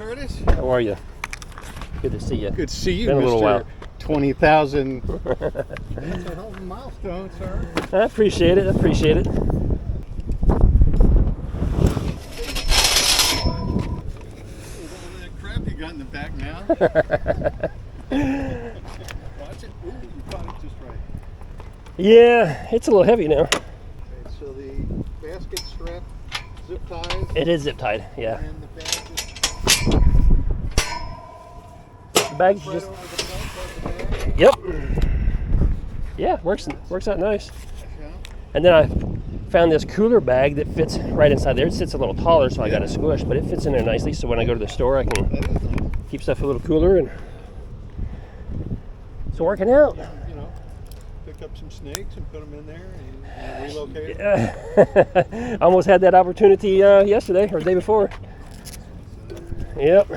Curtis. How are you? Good to see you. Good to see you, Been a little while. 20,000. That's a hell of a milestone, sir. I appreciate it. I appreciate it. All that crap you got in the back now. Watch it. Ooh, you caught it just right. Yeah, it's a little heavy now. Okay, so the basket strap zip ties. It is zip tied. Yeah. And the bag just The bag's right just. over the front of the bag. Yep. Yeah, works out nice. Yeah. And then I found this cooler bag that fits right inside there. It sits a little taller, so I got it squished, but it fits in there nicely. So when I go to the store, I can That is nice. keep stuff a little cooler, and it's working out. You know, pick up some snakes and put them in there and relocate them. I almost had that opportunity yesterday or the day before. Yep. I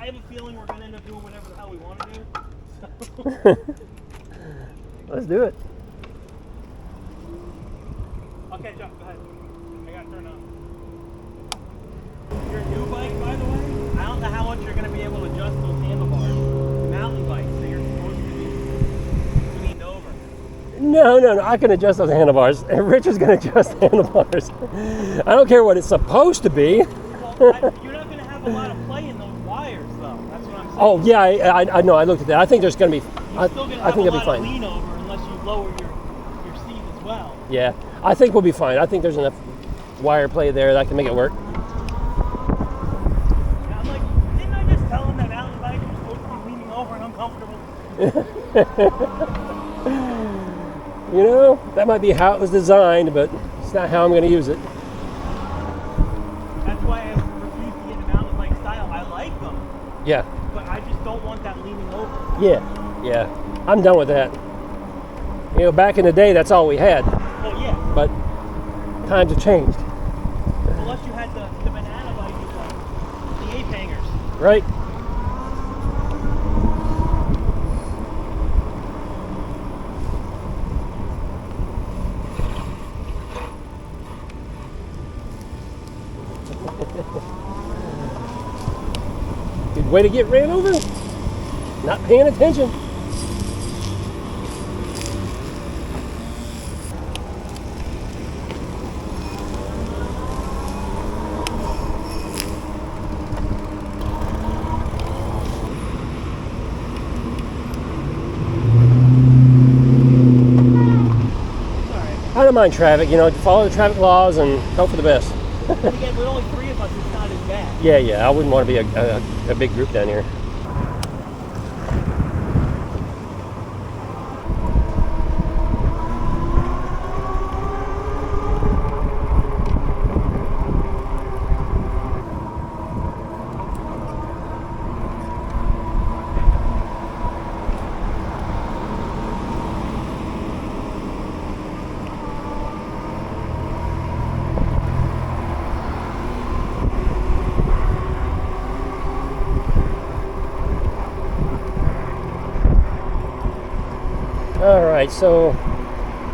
have a feeling we're going to end up doing whatever the hell we want to do. Let's do it. Okay, Jeff, go ahead. I got to turn on. Your new bike, by the way, I don't know how much you're going to be able to adjust those handlebars. Mountain bikes, so you're supposed to be leaned over. No. I can adjust those handlebars. Richard's going to adjust the handlebars. I don't care what it's supposed to be. Well, you're not going to have a lot of play in those wires, though. That's what I'm saying. Oh, yeah, I know. I looked at that. I think there's going to be... You're still going to I have think a it'll be lot of fine. lean over unless you lower your seat as well. Yeah, I think we'll be fine. I think there's enough wire play there that I can make it work. Yeah, I'm like, didn't I just tell him that mountain bike was supposed to be leaning over and uncomfortable? You know, that might be how it was designed, but it's not how I'm going to use it. That's why I refuse to get the mountain bike style. I like them, Yeah, but I just don't want that leaning over. yeah. I'm done with that. You know, back in the day, that's all we had, Well, yeah, but times have changed, unless you had the banana bike with the ape hangers. right? Good way to get ran over. Not paying attention. I don't mind traffic, you know, follow the traffic laws and hope for the best. And again, with only 3 of us, it's not as bad. Yeah, I wouldn't want to be a big group down here. All right, so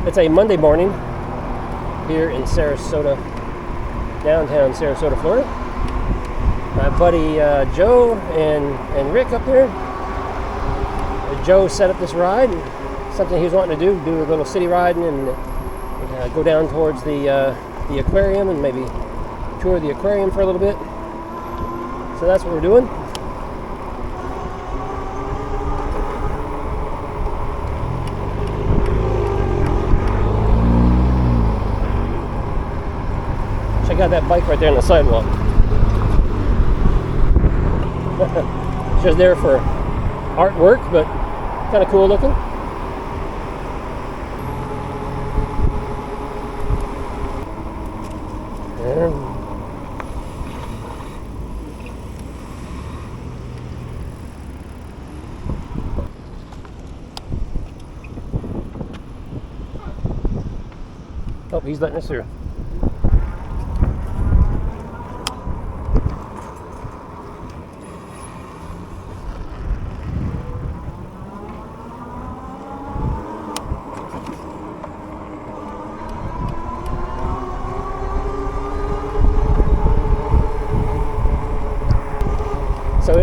it's a Monday morning here in Sarasota, downtown Sarasota, Florida. My buddy Joe and Rick up there. Joe set up this ride, something he was wanting to do a little city riding and go down towards the aquarium and maybe tour the aquarium for a little bit. So that's what we're doing. Check out that bike right there on the sidewalk. It's just there for artwork, but kind of cool looking. Oh, he's letting us through.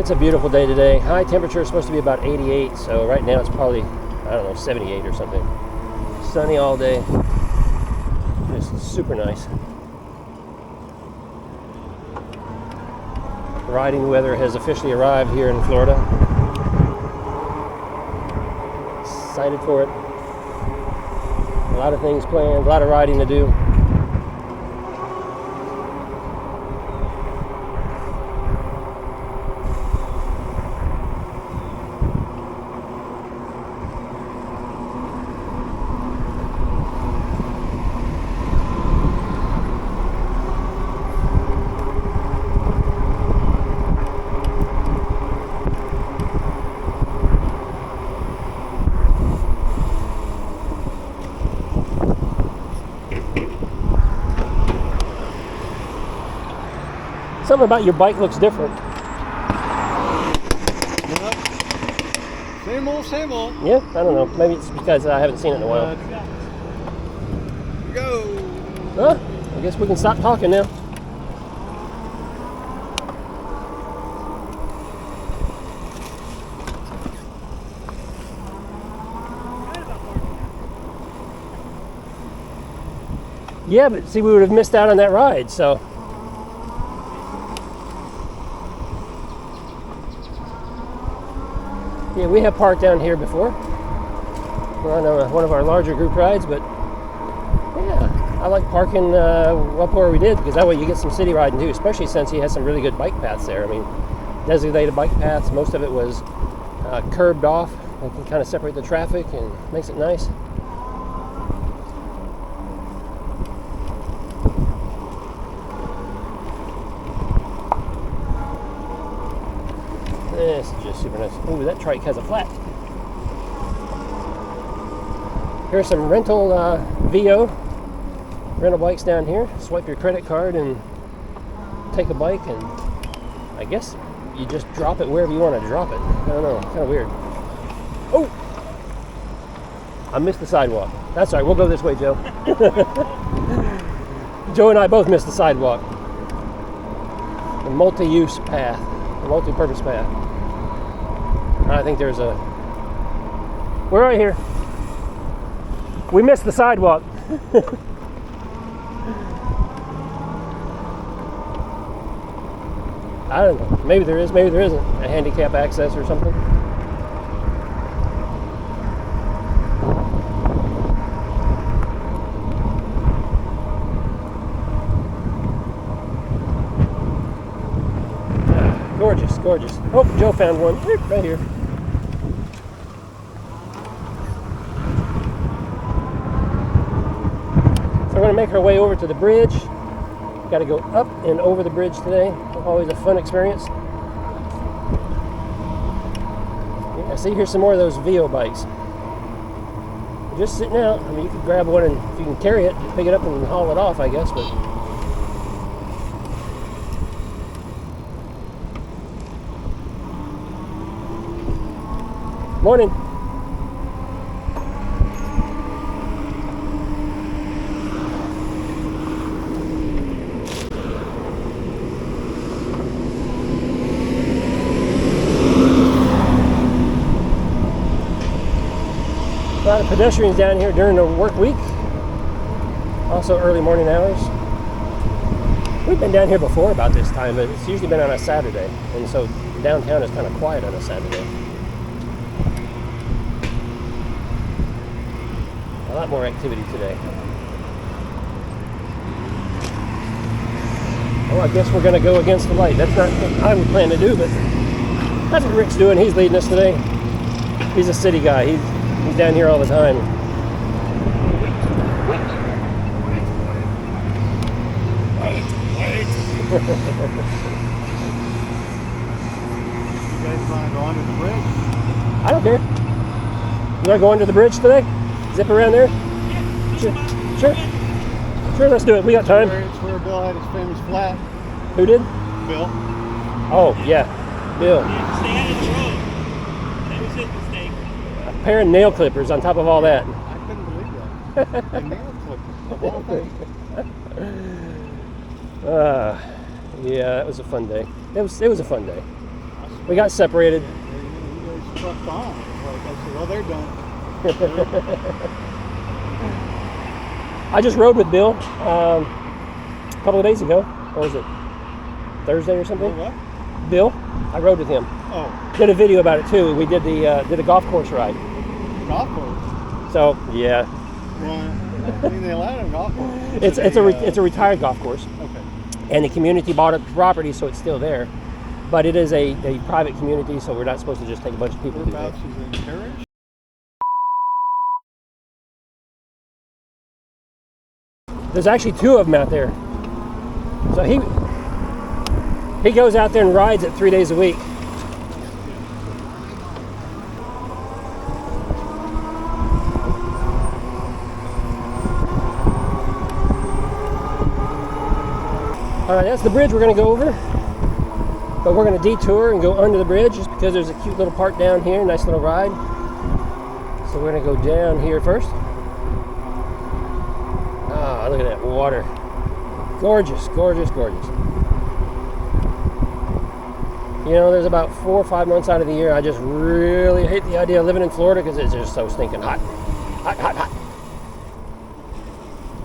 It's a beautiful day today. High temperature is supposed to be about 88, so right now it's probably, I don't know, 78 or something. Sunny all day. Just super nice. Riding weather has officially arrived here in Florida. Excited for it. A lot of things planned, a lot of riding to do. Something about your bike looks different. Yep. Same old, same old. Yeah, I don't know. Maybe it's because I haven't seen it in a while. Go. Huh? I guess we can stop talking now. Yeah, but see, we would have missed out on that ride, so. Yeah, we have parked down here before. We're on one of our larger group rides, but yeah, I like parking up where we did because that way you get some city riding too, especially since he has some really good bike paths there. I mean, designated bike paths, most of it was curbed off. You can kind of separate the traffic and makes it nice. This is just super nice. Ooh, that trike has a flat. Here's some rental rental bikes down here. Swipe your credit card and take a bike, and I guess you just drop it wherever you want to drop it. I don't know, kind of weird. Oh! I missed the sidewalk. That's all right, we'll go this way, Joe. Joe and I both missed the sidewalk. The multi-use path, the multi-purpose path. I think there's a... We're right here. We missed the sidewalk. I don't know. Maybe there is, maybe there isn't. A handicap access or something. Gorgeous, gorgeous. Oh, Joe found one right here. So we're going to make our way over to the bridge. Got to go up and over the bridge today. Always a fun experience. Yeah, see, here's some more of those VO bikes. They're just sitting out. I mean, you could grab one and if you can carry it, pick it up and haul it off, I guess. But morning. A lot of pedestrians down here during the work week. Also early morning hours. We've been down here before about this time, but it's usually been on a Saturday. And so downtown is kind of quiet on a Saturday. A lot more activity today. Oh, I guess we're going to go against the light. That's not what I would plan to do, but that's what Rick's doing. He's leading us today. He's a city guy. He's down here all the time. You guys want to go under the bridge? I don't care. You want to go under the bridge today? Zip around there? Sure. Sure. Sure, let's do it. We got time. It's where Bill had his famous flat. Who did? Bill. Oh, yeah. Bill. Stay out of the road. That was his mistake. A pair of nail clippers on top of all that. I couldn't believe that. A nail clipper, of all things. Yeah, it was a fun day. It was a fun day. Awesome. We got separated. You guys trucked on. Like I said, well, they're done. I just rode with Bill a couple of days ago. What was it? Thursday or something? What? Bill, I rode with him. Oh, Did a video about it too. We did a golf course ride. golf course. So yeah, Well, I mean, they allowed a golf course. it's a retired golf course, Okay. and the community bought up the property, so it's still there. But it is a private community, so we're not supposed to just take a bunch of people through there. Whereabouts is in Parish? There's actually two of them out there. So he goes out there and rides it 3 days a week. All right, that's the bridge we're going to go over. But we're going to detour and go under the bridge just because there's a cute little part down here, nice little ride. So we're going to go down here first. Ah, look at that water. Gorgeous, gorgeous, gorgeous. You know, there's about 4 or 5 months out of the year I just really hate the idea of living in Florida because it's just so stinking hot. Hot, hot, hot.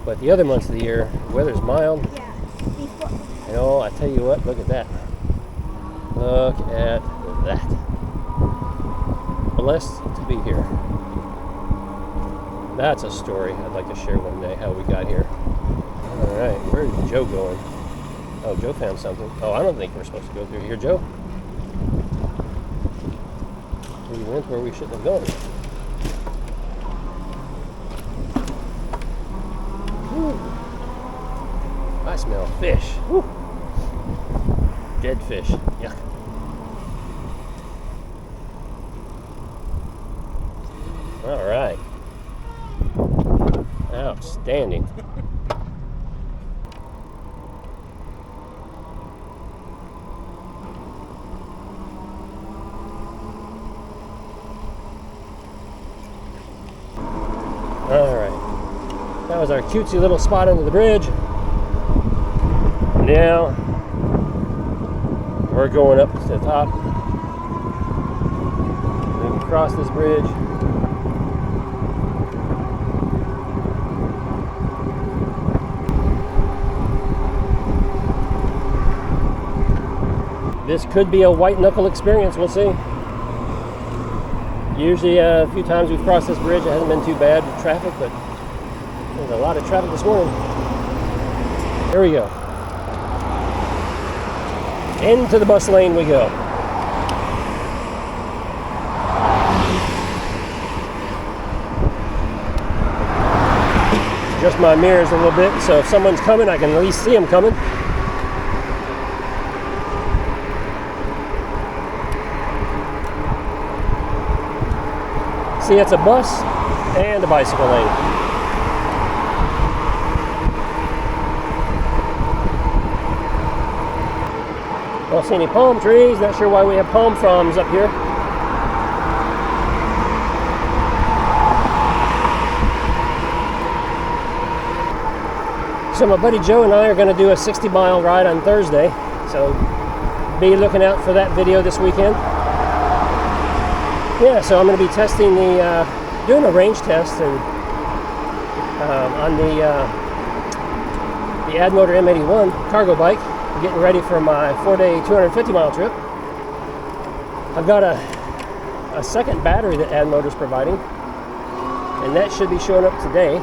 But the other months of the year, the weather's mild. Yeah. Before. You know, I tell you what, look at that. Look at that. Blessed to be here. That's a story I'd like to share one day, how we got here. All right, where's Joe going? Oh, Joe found something. Oh, I don't think we're supposed to go through here, Joe. We went where we shouldn't have gone. Whew. I smell fish. Whew. Dead fish. Yuck. All right. Outstanding. All right. That was our cutesy little spot under the bridge. Now we're going up to the top. We can cross this bridge. This could be a white knuckle experience, we'll see. Usually a few times we've crossed this bridge, it hasn't been too bad with traffic, but there's a lot of traffic this morning. Here we go. Into the bus lane we go. Adjust my mirrors a little bit, so if someone's coming, I can at least see them coming. See, it's a bus and a bicycle lane. Don't see any palm trees. Not sure why we have palm fronds up here. So my buddy Joe and I are going to do a 60-mile ride on Thursday. So be looking out for that video this weekend. Yeah, so I'm going to be testing doing a range test and on the Addmotor M81 cargo bike. I'm getting ready for my 4-day 250-mile trip. I've got a second battery that Addmotor's providing, and that should be showing up today.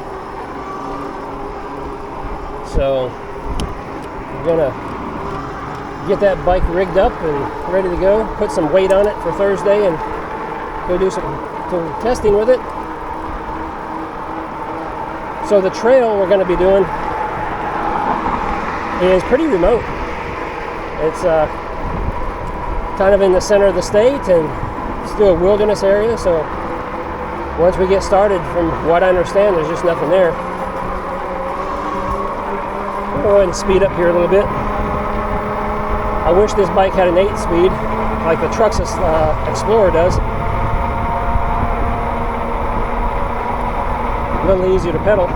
So I'm gonna get that bike rigged up and ready to go. Put some weight on it for Thursday and go do some testing with it. So the trail we're going to be doing is pretty remote. It's kind of in the center of the state and still a wilderness area. So once we get started, from what I understand, there's just nothing there. I'll go ahead and speed up here a little bit. I wish this bike had an 8-speed like the Trucks Explorer does. A little easier to pedal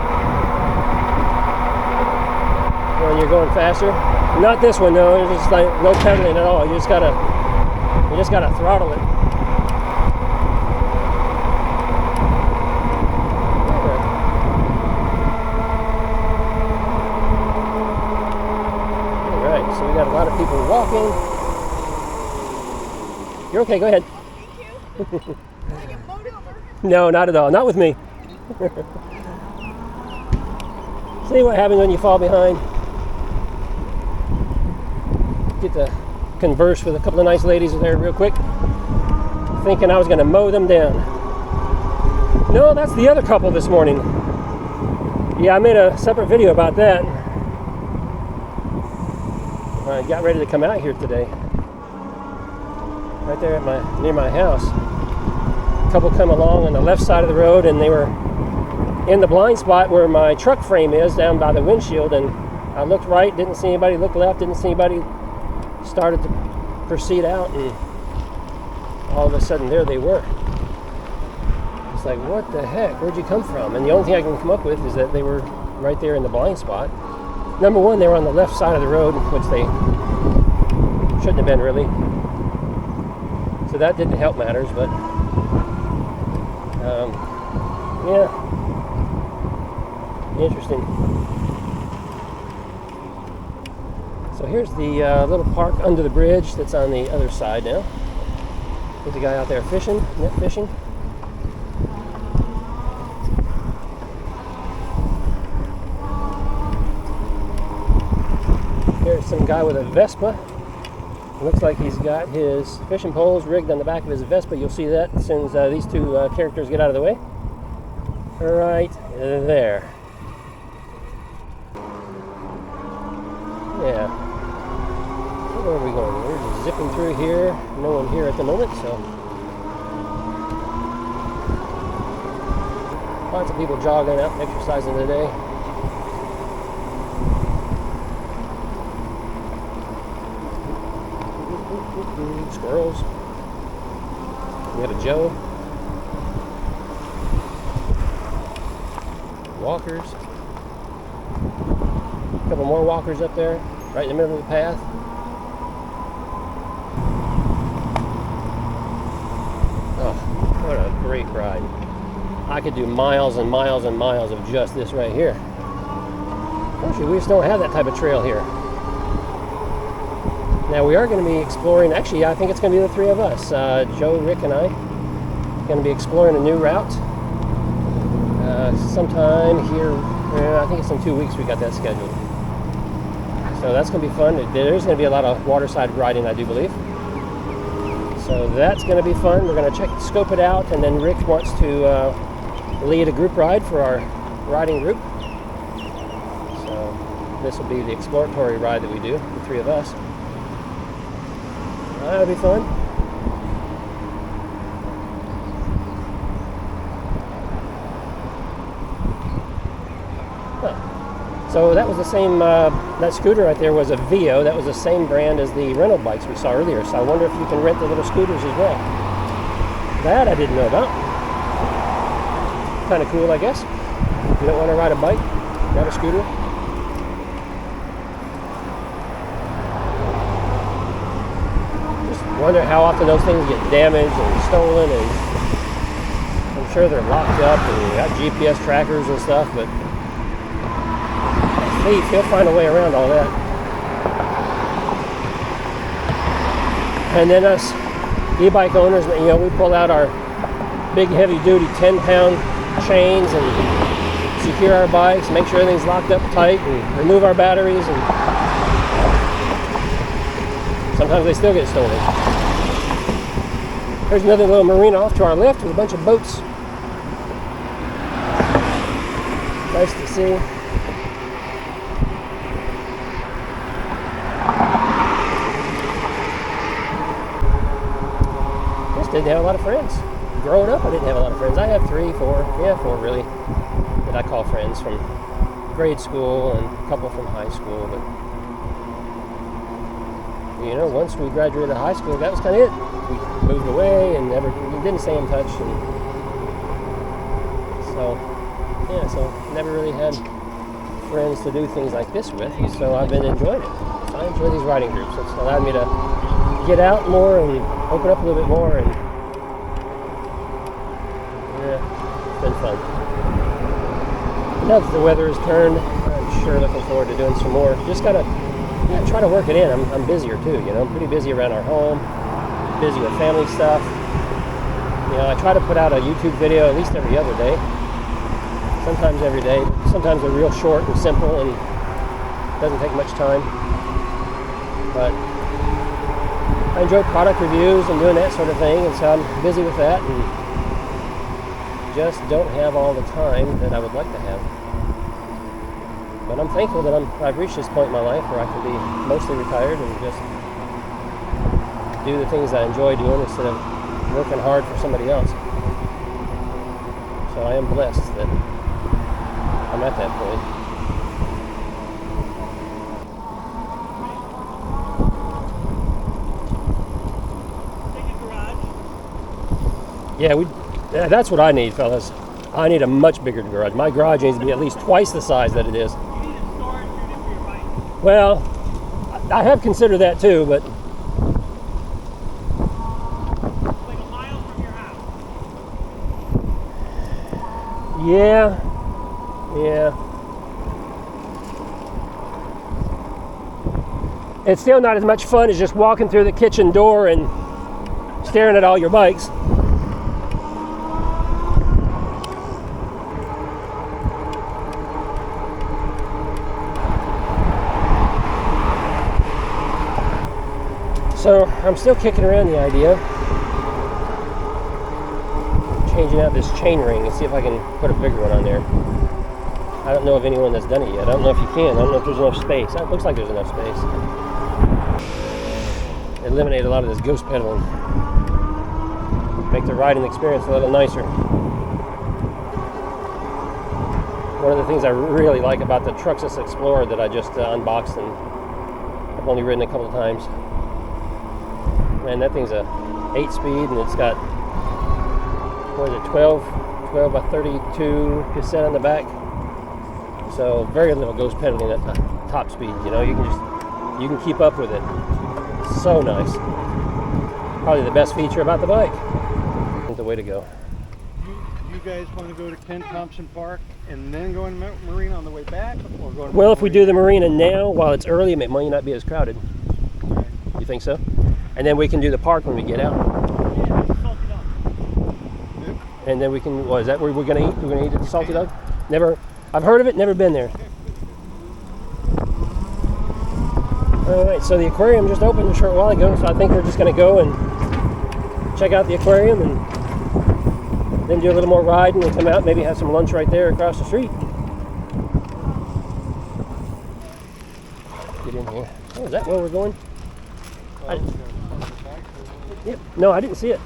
when you're going faster. Not this one though, it's just like no pedaling at all. You just gotta You just gotta throttle it. Alright, so we got a lot of people walking. You're okay, go ahead. Thank you. Did I get mowed over? No, not at all. Not with me. See what happens when you fall behind. Get to converse with a couple of nice ladies there real quick, thinking I was going to mow them down. No, that's the other couple this morning. Yeah, I made a separate video about that. I got ready to come out here today. Right there at near my house. A couple come along on the left side of the road, and they were in the blind spot where my truck frame is, down by the windshield, and I looked right, didn't see anybody, looked left, didn't see anybody, started to proceed out, and all of a sudden there they were. It's like, what the heck, where'd you come from? And the only thing I can come up with is that they were right there in the blind spot. Number one, they were on the left side of the road, which they shouldn't have been really. So that didn't help matters, but yeah, interesting. So here's the little park under the bridge that's on the other side now. There's a guy out there fishing, net fishing. Here's some guy with a Vespa. Looks like he's got his fishing poles rigged on the back of his Vespa. You'll see that as soon as these two characters get out of the way. Right there. Yeah. So where are we going? We're just zipping through here. No one here at the moment, so. Lots of people jogging out, exercising today. Squirrels. We have a Joe. Walkers. A couple more walkers up there, right in the middle of the path. Oh, what a great ride. I could do miles and miles and miles of just this right here. Unfortunately, we just don't have that type of trail here. Now we are going to be exploring, actually I think it's going to be the three of us, Joe, Rick, and I, going to be exploring a new route sometime here, I think it's in 2 weeks we got that scheduled. So that's going to be fun. There's going to be a lot of waterside riding, I do believe. So that's going to be fun. We're going to scope it out, and then Rick wants to lead a group ride for our riding group. So this will be the exploratory ride that we do, the three of us. That'll be fun. Huh. So that was the same, that scooter right there was a Vio. That was the same brand as the rental bikes we saw earlier. So I wonder if you can rent the little scooters as well. That I didn't know about. Kind of cool, I guess. If you don't want to ride a bike, ride a scooter. Wonder how often those things get damaged and stolen, and I'm sure they're locked up and got GPS trackers and stuff, but he'll find a way around all that. And then us e-bike owners, you know, we pull out our big heavy-duty 10-pound chains and secure our bikes, make sure everything's locked up tight, and remove our batteries, and sometimes they still get stolen. There's another little marina off to our left with a bunch of boats. Nice to see. Just didn't have a lot of friends. Growing up, I didn't have a lot of friends. I had 3, 4, 4 really, that I call friends from grade school and a couple from high school, but you know, once we graduated high school, that was kind of it. We moved away and we didn't stay in touch. And so never really had friends to do things like this with. So I've been enjoying it. I enjoy these riding groups. It's allowed me to get out more and open up a little bit more, and yeah, it's been fun. Now that the weather has turned, I'm sure looking forward to doing some more. Just gotta try to work it in. I'm busier too, you know. I'm pretty busy around our home, busy with family stuff. You know, I try to put out a YouTube video at least every other day. Sometimes every day. Sometimes they're real short and simple and doesn't take much time. But I enjoy product reviews and doing that sort of thing, and so I'm busy with that and just don't have all the time that I would like to have. But I'm thankful that I've reached this point in my life where I can be mostly retired and just do the things I enjoy doing instead of working hard for somebody else. So I am blessed that I'm at that point. Yeah, that's what I need, fellas. I need a much bigger garage. My garage needs to be at least twice the size that it is. You need a storage unit for your bike. Well, I have considered that too, but Like a mile from your house. yeah. It's still not as much fun as just walking through the kitchen door and staring at all your bikes. So I'm still kicking around the idea of changing out this chain ring and see if I can put a bigger one on there. I don't know of anyone that's done it yet. I don't know if you can. I don't know if there's enough space. It looks like there's enough space. Eliminate a lot of this ghost pedaling. Make the riding experience a little nicer. One of the things I really like about the Truxus Explorer that I just unboxed and I've only ridden a couple of times. Man, that thing's a 8-speed and it's got, what is it, 12 by 32 cassette on the back. So very little ghost pedaling at top speed. You know, you can keep up with it. So nice. Probably the best feature about the bike. The way to go. You guys want to go to Ken Thompson Park and then go in Marina on the way back, or go to Well, if we do the marina now while it's early, it might not be as crowded. You think so? And then we can do the park when we get out. Yeah, salty dog. And then we can, what is that where we're going to eat? We're going to eat at the Salty Dog? Never, I've heard of it, never been there. All right, so the aquarium just opened a short while ago, so I think we're just going to go and check out the aquarium and then do a little more ride and then come out, maybe have some lunch right there across the street. Get in here. Oh, is that where we're going? Yep. No, I didn't see it.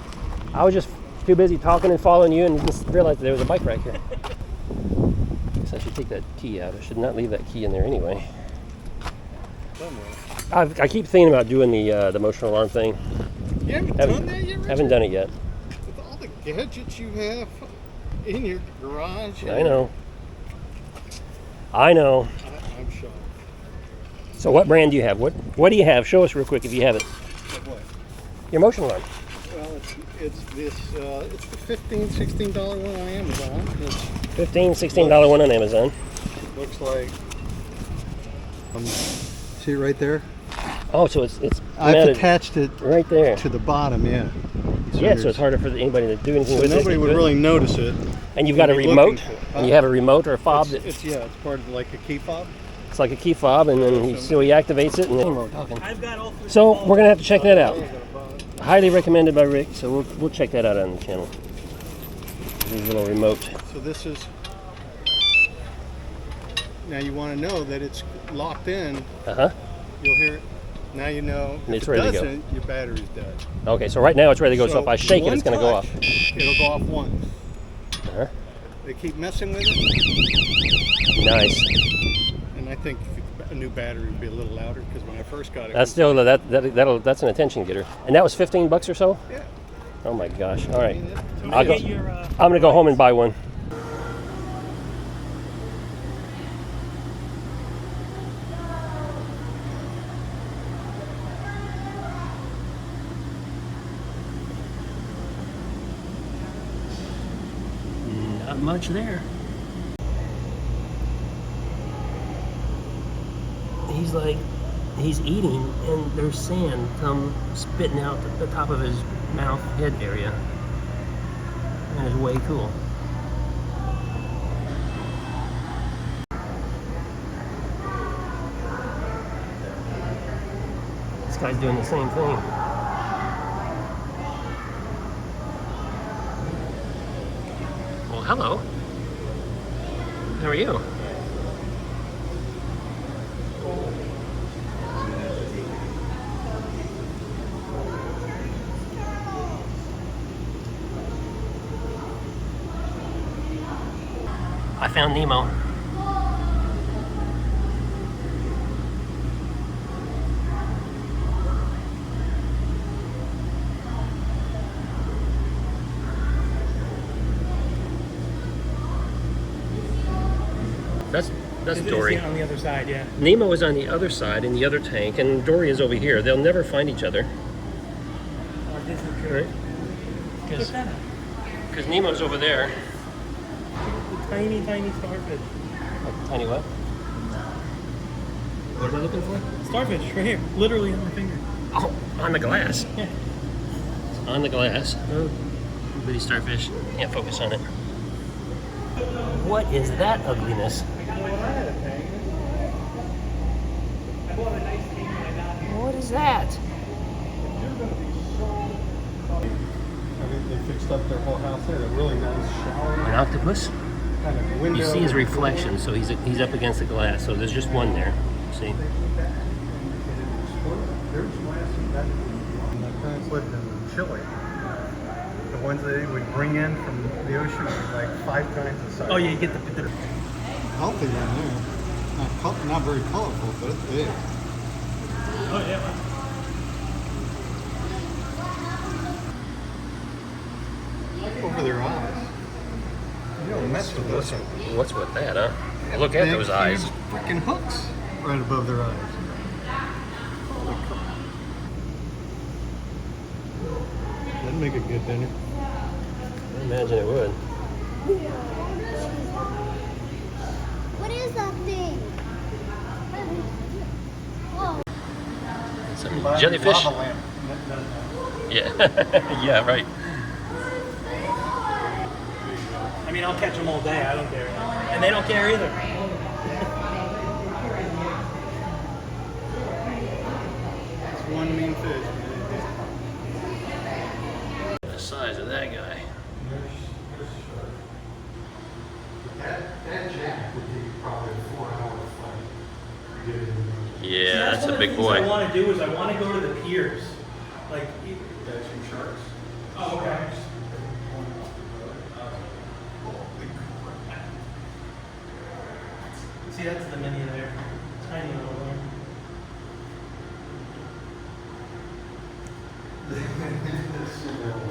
I was just too busy talking and following you and just realized there was a bike rack here. Guess I should take that key out. I should not leave that key in there anyway. I keep thinking about doing the motion alarm thing. You haven't done that yet, Richard? Haven't done it yet. With all the gadgets you have in your garage. I know. I'm shocked. So what brand do you have? What do you have? Show us real quick if you have it. What? Your motion alarm. Well, it's the $15, $16 one on Amazon. It's $15, $16 one on Amazon. looks like. See it right there? Oh, so it's I've mounted attached it right there. to the bottom, yeah. So it's harder for anybody to do anything So with it. nobody would really notice it. And you've got a be remote. looking for it. And you have a remote or a fob. It's part of like a key fob. It's like a key fob, and then he activates it, and then I've got all three. So we're gonna have to check that out. Highly recommended by Rick. So we'll check that out on the channel. This little remote. So this is. Now you want to know that it's locked in. You'll hear it. Now you know. And it's if ready it to go. doesn't, your battery's dead. Okay, so right now it's ready to go. So if I shake it, it's gonna go off. It'll go off once. They keep messing with it. Nice. And I think a new battery would be a little louder because when I first got it. That's still that's an attention getter. And that was $15 or so. Yeah. Oh my gosh! All right, So I'll go, get your, I'm gonna go home and buy one. Not much there. He's eating, and there's sand come spitting out the top of his mouth, head area. That is way cool. This guy's doing the same thing. Well, hello. How are you? I found Nemo. That's Dory. On the other side, yeah. Nemo is on the other side in the other tank, and Dory is over here. They'll never find each other. Right? Because Nemo's over there. Tiny, tiny starfish. Tiny what? What am I looking for? Starfish, right here. Literally on my finger. Oh, on the glass. Yeah. It's on the glass. Oh, bitty starfish. Can't focus on it. What is that ugliness? What is that? I think they fixed up their whole house there. A really nice shower. An octopus? Kind of window. You see his reflection, so he's up against the glass. So there's just one there. See? My parents lived in Chile. The ones that they would bring in from the ocean were like 5 times the size. Oh yeah, you get the Healthy down there. Not very colorful, but it's big. Oh yeah. Over their eyes. You don't mess with those. What's with that, huh? Look at those eyes. Freaking hooks right above their eyes. That'd make a good dinner. I imagine it would. What is that thing? Whoa. Some jellyfish? Lava lamp. Yeah. Yeah, right. I mean, I'll catch them all day. I don't care. And they don't care either. It's one mean fish. The size of that guy. That jack would be probably a 4-hour flight. Yeah, that's a big What I boy. want to do is I want to go to the piers. Like, Catch some sharks. oh, okay. See, that's the mini there. Tiny little one.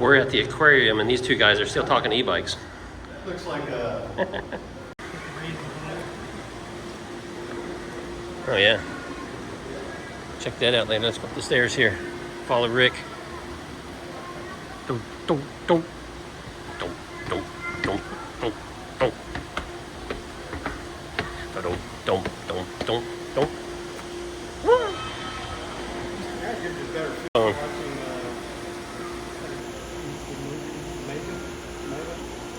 We're at the aquarium, and these two guys are still talking e-bikes. Looks like a. Oh yeah. Check that out, later. Let's go up the stairs here. Follow Rick. Don't, don't, don't. Don't, don't, don't, don't, don't. Don't, don't, don't, don't. That gives you a better feel Oh. watching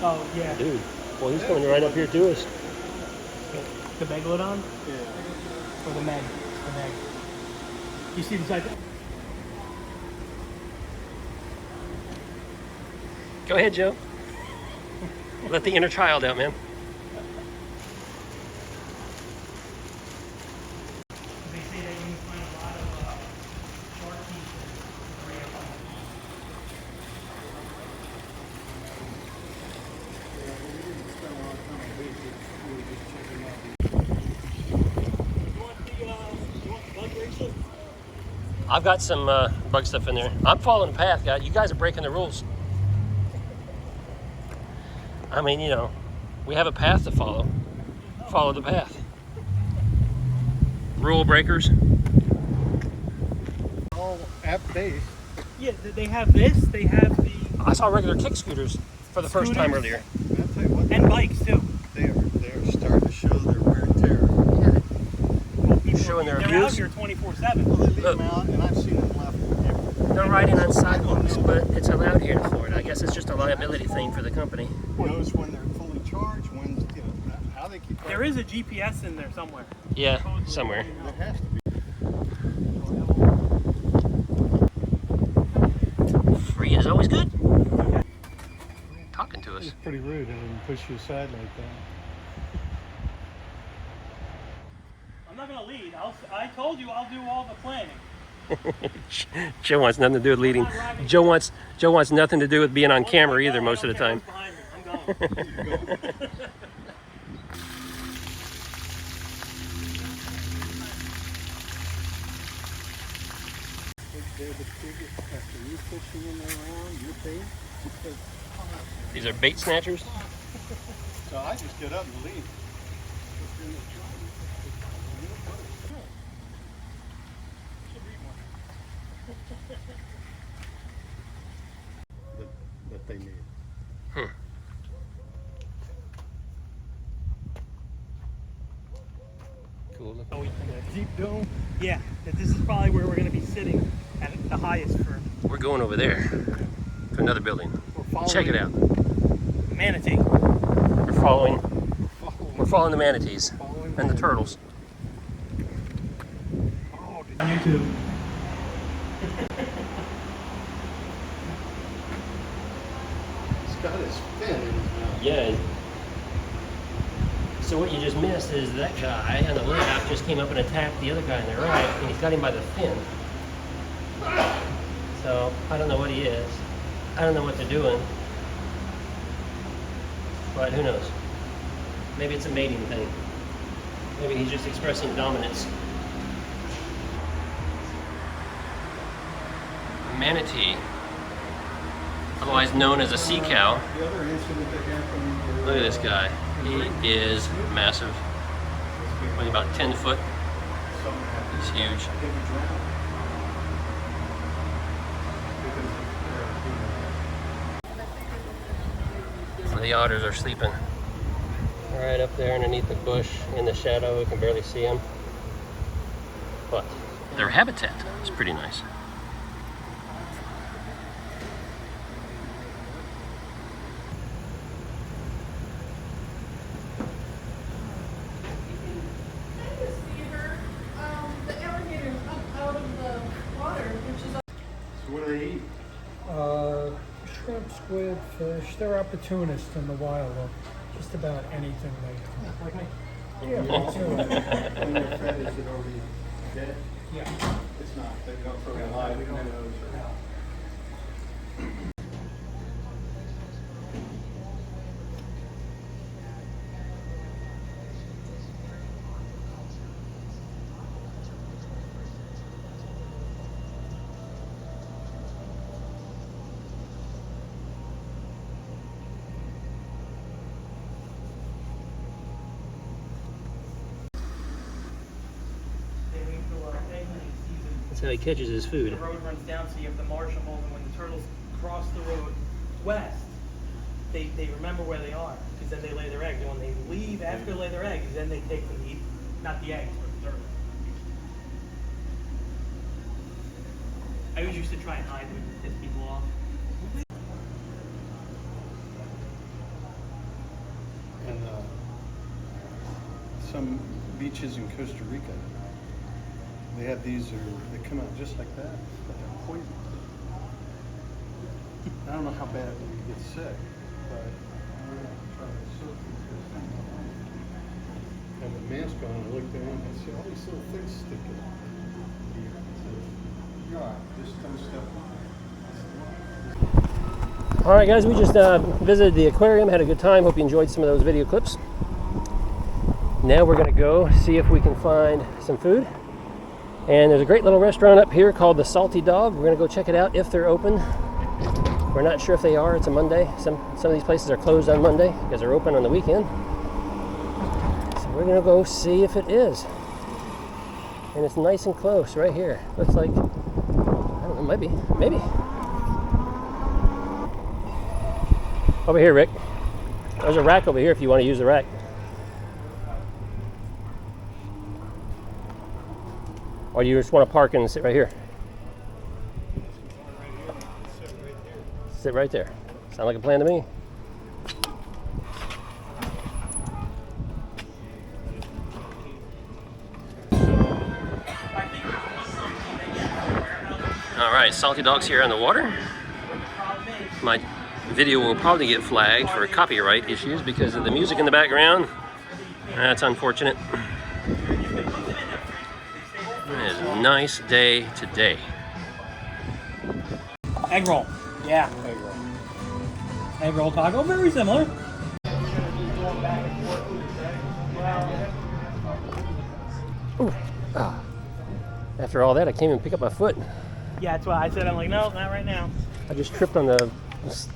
Oh, yeah. Dude, well, he's coming right up here to us. The Megalodon? Yeah. Or the Meg? The Meg. You see the side? Go ahead, Joe. Let the inner child out, man. They say that you can find a lot of shark teeth and ray of I've got some bug stuff in there. I'm following the path, guys. You guys are breaking the rules. I mean, you know, we have a path to follow. Follow the path. Rule breakers. All app based. Yeah, they have this. They have the. I saw regular kick scooters for the first time earlier. I'll tell you what, And bikes too. they're starting to show their wear and tear. Showing their They're out abuse. here 24/7. Well, they leave them out, and I've seen them left everywhere. They're riding on sidewalks, but it's allowed here in Florida. I guess it's just a liability thing for the company. Who knows when they're fully charged, when, you know, how they keep. There is a GPS in there somewhere. Yeah, somewhere. There has to be. Free is always good. Talking to us. It's pretty rude having them push you aside like that. I'm not gonna lead. I told you I'll do all the planning. Joe wants nothing to do with leading. Joe wants nothing to do with being on camera either most of the time. I'm going. They're the biggest after you pushing them around, you're paid. These are bait snatchers. So I just get up and leave. That they need. Cool. Deep dome. Yeah, this is probably where we're gonna be sitting at the highest for We're going over there to another building. Check it out. manatee. We're following the manatees and the turtles. On YouTube. He's got his fin in his mouth. Yeah. So what you just missed is that guy on the left just came up and attacked the other guy on the right, and he's got him by the fin. So I don't know what he is. I don't know what they're doing. But who knows? Maybe it's a mating thing. Maybe he's just expressing dominance. Manatee, otherwise known as a sea cow. The other incident that happened. Look at this guy. He is massive. Weighing about 10 foot. He's huge. So the otters are sleeping right up there underneath the bush in the shadow. We can barely see them. But their habitat is pretty nice. What do they eat? Shrimp, squid, fish. They're opportunists in the wild. Just about anything they Like me. Yeah, me too. When they're fed, is it already dead? Yeah. It's not. They don't throw it live minnows or. They wait till egg laying season. That's how he catches his food. The road runs down, so you have the marshables, and when the turtles cross the road west, they remember where they are, because then they lay their eggs. And when they leave after they lay their eggs, then they take them to eat, not the eggs, but the turtles. I always used to try and hide them to piss people off. And some beaches in Costa Rica, they have these, they come out just like that, but they're poisonous. I don't know how bad you get sick, but I'm gonna try to soak these things. Have a mask on, I look down, I see all these little things sticking here. So, you're all right, just don't step on it. All right, guys, we just visited the aquarium, had a good time. Hope you enjoyed some of those video clips. Now we're gonna go see if we can find some food. And there's a great little restaurant up here called the Salty Dog. We're gonna go check it out if they're open. We're not sure if they are. It's a Monday. Some of these places are closed on Monday because they're open on the weekend. So we're gonna go see if it is. And it's nice and close right here. Looks like, I don't know, maybe. Over here, Rick. There's a rack over here if you want to use the rack. Or do you just want to park and sit right here? Sit right there. Sound like a plan to me. All right, Salty Dog's here on the water. My video will probably get flagged for copyright issues because of the music in the background. That's unfortunate. It is a nice day today. Egg roll. Yeah. Egg roll. Egg roll taco, very similar. Ooh. Ah. After all that, I can't even pick up my foot. Yeah, that's why I said, I'm like, no, not right now. I just tripped on the,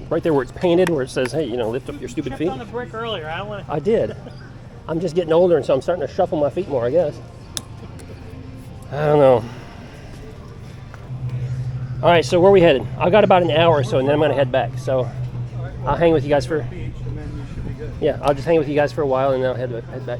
right there where it's painted, where it says, hey, you know, lift up your stupid Tripped feet. on the brick earlier. I don't want to. I did. I'm just getting older, and so I'm starting to shuffle my feet more, I guess. I don't know. All right, so where are we headed? I got about an hour or so, and then I'm going to head back. So I'll hang with you guys for... Yeah, I'll just hang with you guys for a while, and then I'll head back.